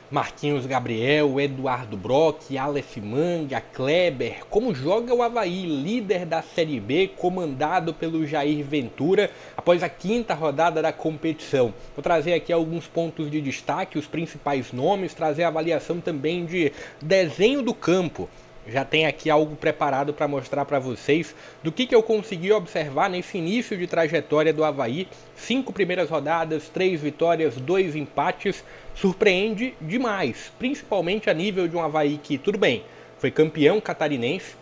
Marquinhos Gabriel, Eduardo Brock, Aleph Manga, Kleber. Como joga o Avaí, líder da Série B, comandado pelo Jair Ventura, após a quinta rodada da competição. Vou trazer aqui alguns pontos de destaque, os principais nomes, trazer a avaliação também de desenho do campo. Já tem aqui algo preparado para mostrar para vocês do que eu consegui observar nesse início de trajetória do Avaí. 5 primeiras rodadas, 3 vitórias, 2 empates. Surpreende demais, principalmente a nível de um Avaí que, tudo bem, foi campeão catarinense,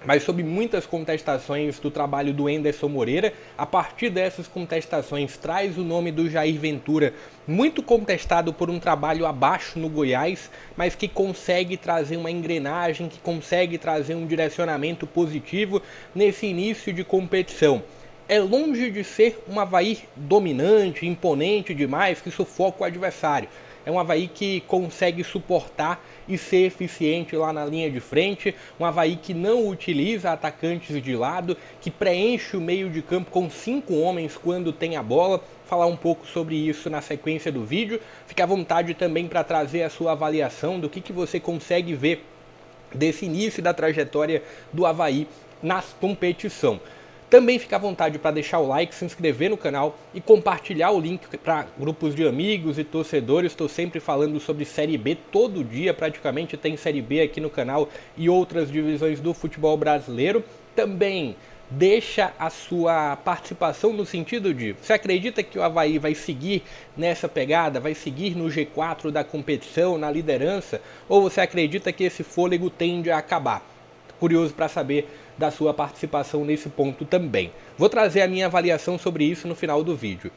mas sob muitas contestações do trabalho do Enderson Moreira. A partir dessas contestações traz o nome do Jair Ventura, muito contestado por um trabalho abaixo no Goiás, mas que consegue trazer uma engrenagem, que consegue trazer um direcionamento positivo nesse início de competição. É longe de ser um Avaí dominante, imponente demais, que sufoca o adversário. É um Avaí que consegue suportar e ser eficiente lá na linha de frente. Um Avaí que não utiliza atacantes de lado, que preenche o meio de campo com 5 homens quando tem a bola. Falar um pouco sobre isso na sequência do vídeo. Fique à vontade também para trazer a sua avaliação do que você consegue ver desse início da trajetória do Avaí na competição. Também fica à vontade para deixar o like, se inscrever no canal e compartilhar o link para grupos de amigos e torcedores. Estou sempre falando sobre Série B, todo dia praticamente tem Série B aqui no canal e outras divisões do futebol brasileiro. Também deixa a sua participação no sentido de: você acredita que o Avaí vai seguir nessa pegada, vai seguir no G4 da competição, na liderança, ou você acredita que esse fôlego tende a acabar? Curioso para saber da sua participação nesse ponto também. Vou trazer a minha avaliação sobre isso no final do vídeo.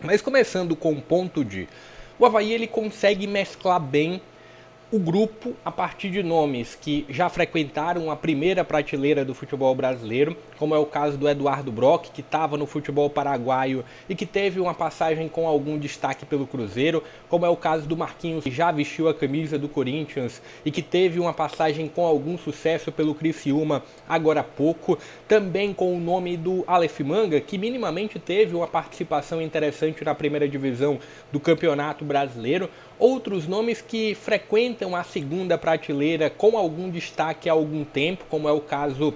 Mas começando com o ponto de: o Avaí ele consegue mesclar bem o grupo a partir de nomes que já frequentaram a primeira prateleira do futebol brasileiro, como é o caso do Eduardo Brock, que estava no futebol paraguaio e que teve uma passagem com algum destaque pelo Cruzeiro, como é o caso do Marquinhos, que já vestiu a camisa do Corinthians e que teve uma passagem com algum sucesso pelo Criciúma agora há pouco, também com o nome do Aleph Manga, que minimamente teve uma participação interessante na primeira divisão do Campeonato Brasileiro. Outros nomes que frequentam a segunda prateleira com algum destaque há algum tempo, como é o caso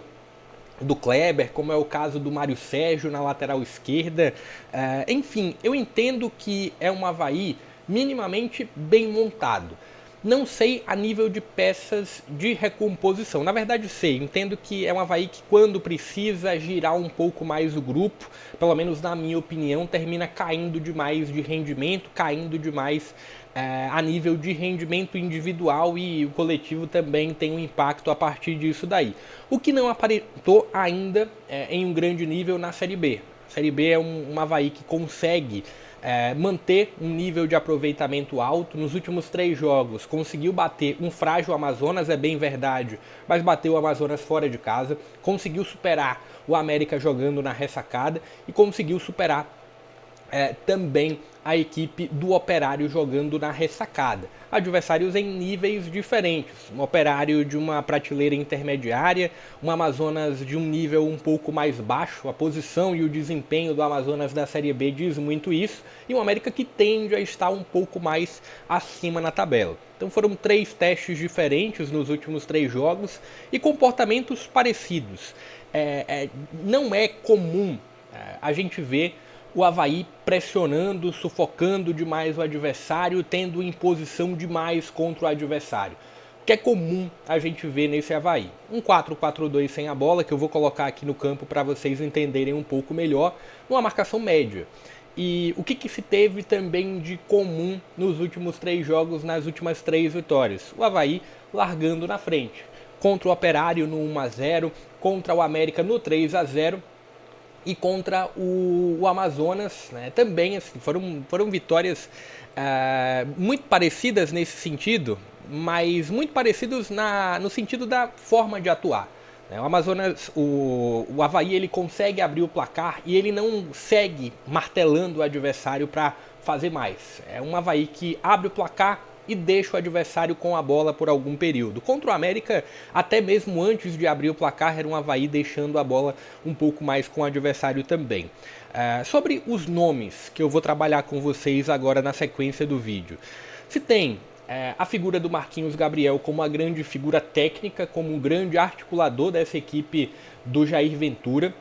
do Kleber, como é o caso do Mário Sérgio na lateral esquerda. Enfim, eu entendo que é um Avaí minimamente bem montado. Não sei a nível de peças de recomposição. Na verdade sei, entendo que é um Avaí que quando precisa girar um pouco mais o grupo, pelo menos na minha opinião, termina caindo demais de rendimento, caindo demais a nível de rendimento individual, e o coletivo também tem um impacto a partir disso daí. O que não aparentou ainda em um grande nível na Série B. A Série B é um Avaí que consegue manter um nível de aproveitamento alto. Nos últimos 3 jogos conseguiu bater um frágil Amazonas, é bem verdade, mas bateu o Amazonas fora de casa, conseguiu superar o América jogando na ressacada e conseguiu superar também a equipe do Operário jogando na ressacada. Adversários em níveis diferentes, um Operário de uma prateleira intermediária, um Amazonas de um nível um pouco mais baixo. A posição e o desempenho do Amazonas da Série B diz muito isso, e um América que tende a estar um pouco mais acima na tabela. Então foram 3 testes diferentes nos últimos 3 jogos e comportamentos parecidos. Não é comum a gente ver o Avaí pressionando, sufocando demais o adversário, tendo imposição demais contra o adversário. O que é comum a gente ver nesse Avaí? Um 4-4-2 sem a bola, que eu vou colocar aqui no campo para vocês entenderem um pouco melhor, numa marcação média. E o que se teve também de comum nos últimos 3 jogos, nas últimas 3 vitórias? O Avaí largando na frente. Contra o Operário no 1-0, contra o América no 3-0, e contra o Amazonas, né, também assim, foram vitórias muito parecidas nesse sentido, mas muito parecidos no sentido da forma de atuar. O Amazonas, o Avaí, ele consegue abrir o placar e ele não segue martelando o adversário para fazer mais. É um Avaí que abre o placar e deixa o adversário com a bola por algum período. Contra o América, até mesmo antes de abrir o placar, era um Avaí deixando a bola um pouco mais com o adversário também. Sobre os nomes que eu vou trabalhar com vocês agora na sequência do vídeo. Se tem a figura do Marquinhos Gabriel como uma grande figura técnica, como um grande articulador dessa equipe do Jair Ventura.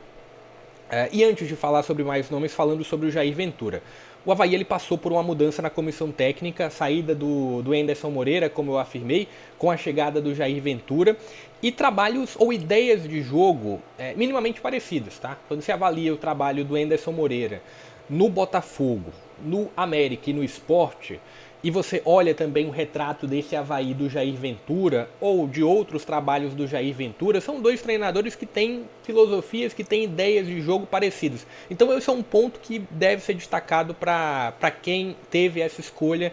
E antes de falar sobre mais nomes, falando sobre o Jair Ventura. O Avaí ele passou por uma mudança na comissão técnica, saída do Anderson Moreira, como eu afirmei, com a chegada do Jair Ventura, e trabalhos ou ideias de jogo minimamente parecidas. Tá? Quando você avalia o trabalho do Anderson Moreira no Botafogo, no América e no Sport, e você olha também o retrato desse Avaí do Jair Ventura ou de outros trabalhos do Jair Ventura, são dois treinadores que têm filosofias, que têm ideias de jogo parecidas. Então esse é um ponto que deve ser destacado para quem teve essa escolha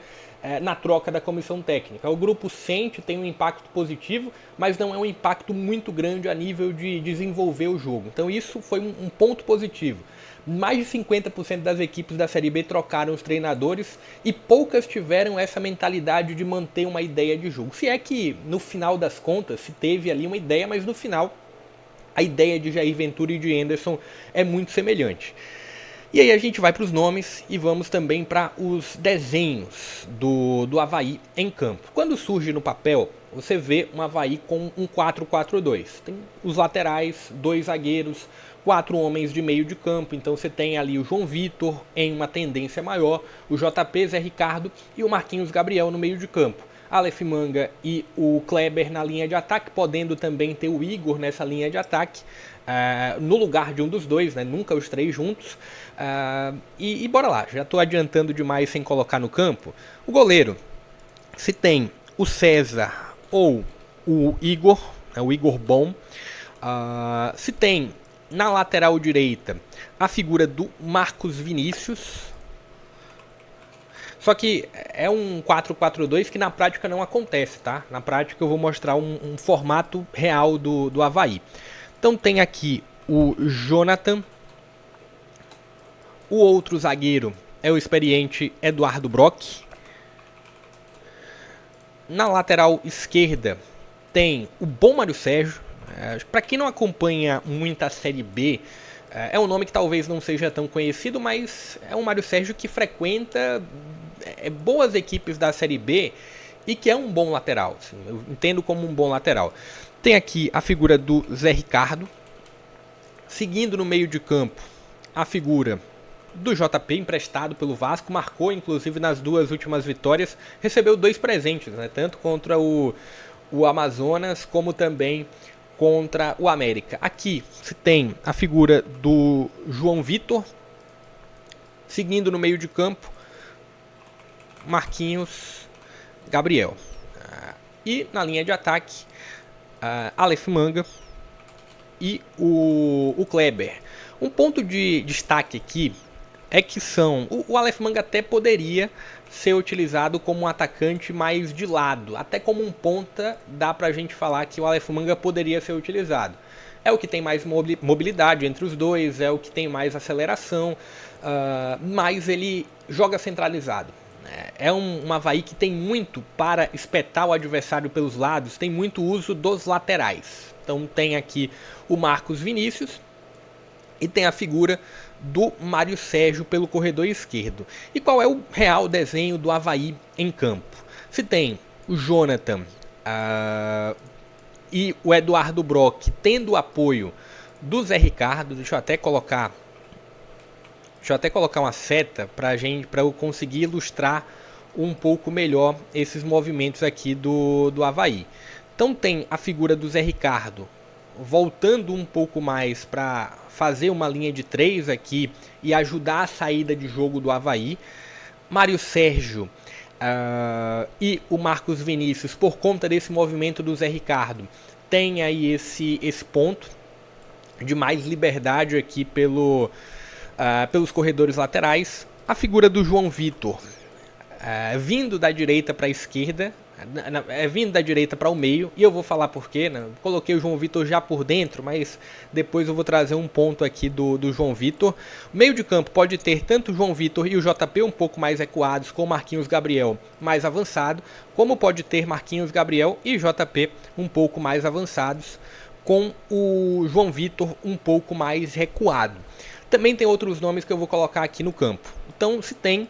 na troca da comissão técnica. O grupo sente, tem um impacto positivo, mas não é um impacto muito grande a nível de desenvolver o jogo. Então isso foi um ponto positivo. Mais de 50% das equipes da Série B trocaram os treinadores e poucas tiveram essa mentalidade de manter uma ideia de jogo. Se é que no final das contas se teve ali uma ideia, mas no final a ideia de Jair Ventura e de Anderson é muito semelhante. E aí a gente vai para os nomes e vamos também para os desenhos do Avaí em campo. Quando surge no papel, você vê um Avaí com um 4-4-2. Tem os laterais, 2 zagueiros, 4 homens de meio de campo. Então você tem ali o João Vitor em uma tendência maior, o JP, Zé Ricardo e o Marquinhos Gabriel no meio de campo. Aleph Manga e o Kleber na linha de ataque, podendo também ter o Igor nessa linha de ataque, no lugar de um dos dois, né? Nunca os 3 juntos. E bora lá, já estou adiantando demais sem colocar no campo. O goleiro, se tem o César ou o Igor Bom, se tem na lateral direita a figura do Marcos Vinícius. Só que é um 4-4-2 que na prática não acontece, tá? Na prática eu vou mostrar um formato real do Avaí. Então tem aqui o Jonathan. O outro zagueiro é o experiente Eduardo Brock. Na lateral esquerda tem o bom Mário Sérgio. Para quem não acompanha muito a Série B, é um nome que talvez não seja tão conhecido, mas é um Mário Sérgio que frequenta boas equipes da Série B e que é um bom lateral. Assim, eu entendo como um bom lateral. Tem aqui a figura do Zé Ricardo. Seguindo no meio de campo, a figura do JP, emprestado pelo Vasco, marcou inclusive nas 2 últimas vitórias, recebeu 2 presentes, né? Tanto contra o Amazonas como também contra o América. Aqui se tem a figura do João Vitor. Seguindo no meio de campo, Marquinhos Gabriel. E na linha de ataque, Aleph Manga e o Kleber. Um ponto de destaque aqui é que o Aleph Manga até poderia ser utilizado como um atacante mais de lado, até como um ponta dá pra gente falar que o Aleph Manga poderia ser utilizado. É o que tem mais mobilidade entre os dois, é o que tem mais aceleração, mas ele joga centralizado. É um Avaí que tem muito para espetar o adversário pelos lados, tem muito uso dos laterais. Então tem aqui o Marcos Vinícius e tem a figura do Mário Sérgio pelo corredor esquerdo. E qual é o real desenho do Avaí em campo? Se tem o Jonathan e o Eduardo Brock tendo o apoio do Zé Ricardo, deixa eu até colocar uma seta para eu conseguir ilustrar um pouco melhor esses movimentos aqui do Avaí. Então tem a figura do Zé Ricardo voltando um pouco mais para fazer uma linha de 3 aqui e ajudar a saída de jogo do Avaí. Mário Sérgio e o Marcos Vinícius, por conta desse movimento do Zé Ricardo, tem aí esse ponto de mais liberdade aqui pelos corredores laterais. A figura do João Vitor vindo da direita para a esquerda, vindo da direita para o meio, e eu vou falar porquê, né? Coloquei o João Vitor já por dentro, mas depois eu vou trazer um ponto aqui do João Vitor. O meio de campo pode ter tanto o João Vitor e o JP um pouco mais recuados, com o Marquinhos Gabriel mais avançado, como pode ter Marquinhos Gabriel e JP um pouco mais avançados, com o João Vitor um pouco mais recuado. Também tem outros nomes que eu vou colocar aqui no campo. Então se tem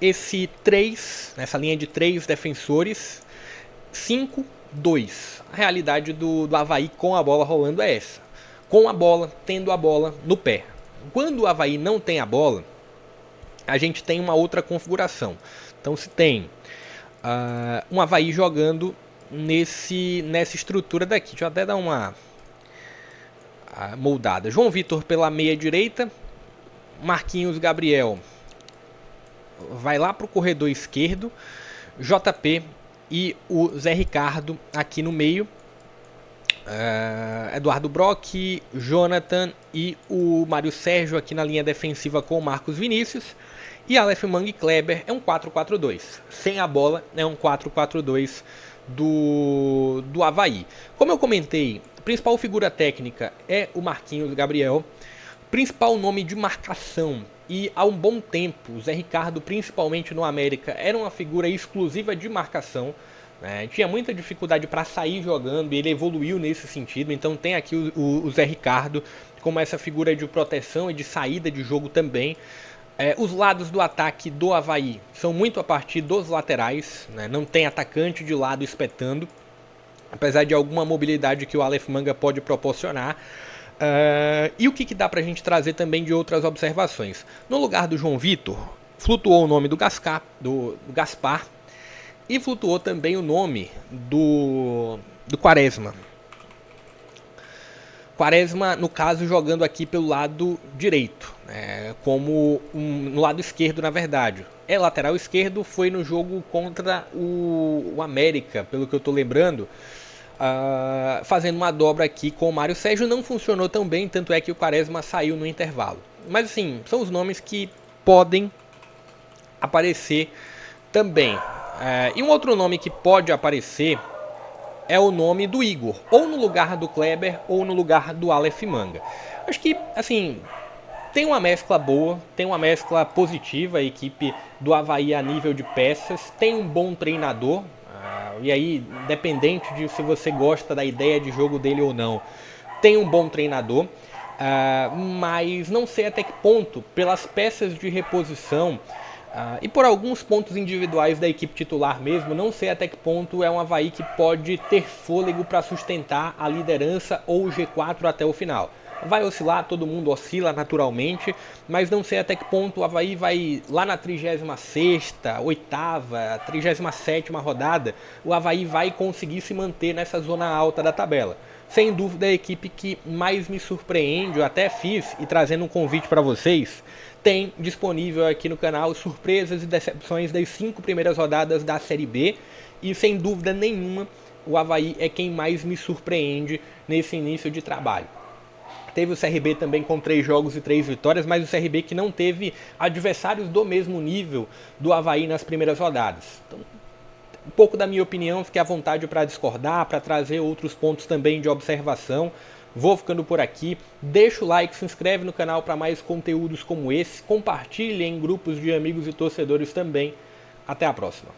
esse 3, nessa linha de 3 defensores, 5-2. A realidade do Avaí com a bola rolando é essa. Com a bola, tendo a bola no pé. Quando o Avaí não tem a bola, a gente tem uma outra configuração. Então se tem um Avaí jogando nessa estrutura daqui. Deixa eu até dar uma moldada. João Vitor pela meia direita, Marquinhos Gabriel vai lá para o corredor esquerdo, JP e o Zé Ricardo aqui no meio, Eduardo Brock, Jonathan e o Mário Sérgio aqui na linha defensiva com o Marcos Vinícius, e Aleph Manga e Kleber é um 4-4-2. Sem a bola é um 4-4-2 do Avaí. Como eu comentei, a principal figura técnica é o Marquinhos Gabriel, principal nome de marcação. E há um bom tempo, o Zé Ricardo, principalmente no América, era uma figura exclusiva de marcação. Tinha muita dificuldade para sair jogando e ele evoluiu nesse sentido. Então tem aqui o Zé Ricardo como essa figura de proteção e de saída de jogo também. Os lados do ataque do Avaí são muito a partir dos laterais. Não tem atacante de lado espetando, apesar de alguma mobilidade que o Aleph Manga pode proporcionar. E o que dá pra gente trazer também de outras observações? No lugar do João Vitor, flutuou o nome do Gaspar e flutuou também o nome do Quaresma. Quaresma, no caso, jogando aqui pelo lado direito, no lado esquerdo, na verdade. É lateral esquerdo, foi no jogo contra o América, pelo que eu tô lembrando. Fazendo uma dobra aqui com o Mário Sérgio, não funcionou tão bem, tanto é que o Quaresma saiu no intervalo. Mas assim, são os nomes que podem aparecer também. E um outro nome que pode aparecer é o nome do Igor, ou no lugar do Kleber, ou no lugar do Aleph Manga. Acho que, assim, tem uma mescla boa, tem uma mescla positiva a equipe do Avaí a nível de peças, tem um bom treinador. E aí, independente de se você gosta da ideia de jogo dele ou não, tem um bom treinador, mas não sei até que ponto, pelas peças de reposição e por alguns pontos individuais da equipe titular mesmo, não sei até que ponto é um Avaí que pode ter fôlego para sustentar a liderança ou o G4 até o final. Vai oscilar, todo mundo oscila naturalmente, mas não sei até que ponto o Avaí vai lá na 36ª, 8ª, 37ª rodada, o Avaí vai conseguir se manter nessa zona alta da tabela. Sem dúvida a equipe que mais me surpreende, eu até fiz e trazendo um convite para vocês, tem disponível aqui no canal surpresas e decepções das 5 primeiras rodadas da Série B e sem dúvida nenhuma o Avaí é quem mais me surpreende nesse início de trabalho. Teve o CRB também com 3 jogos e 3 vitórias, mas o CRB que não teve adversários do mesmo nível do Avaí nas primeiras rodadas. Então, um pouco da minha opinião, fique à vontade para discordar, para trazer outros pontos também de observação. Vou ficando por aqui, deixa o like, se inscreve no canal para mais conteúdos como esse, compartilhe em grupos de amigos e torcedores também. Até a próxima.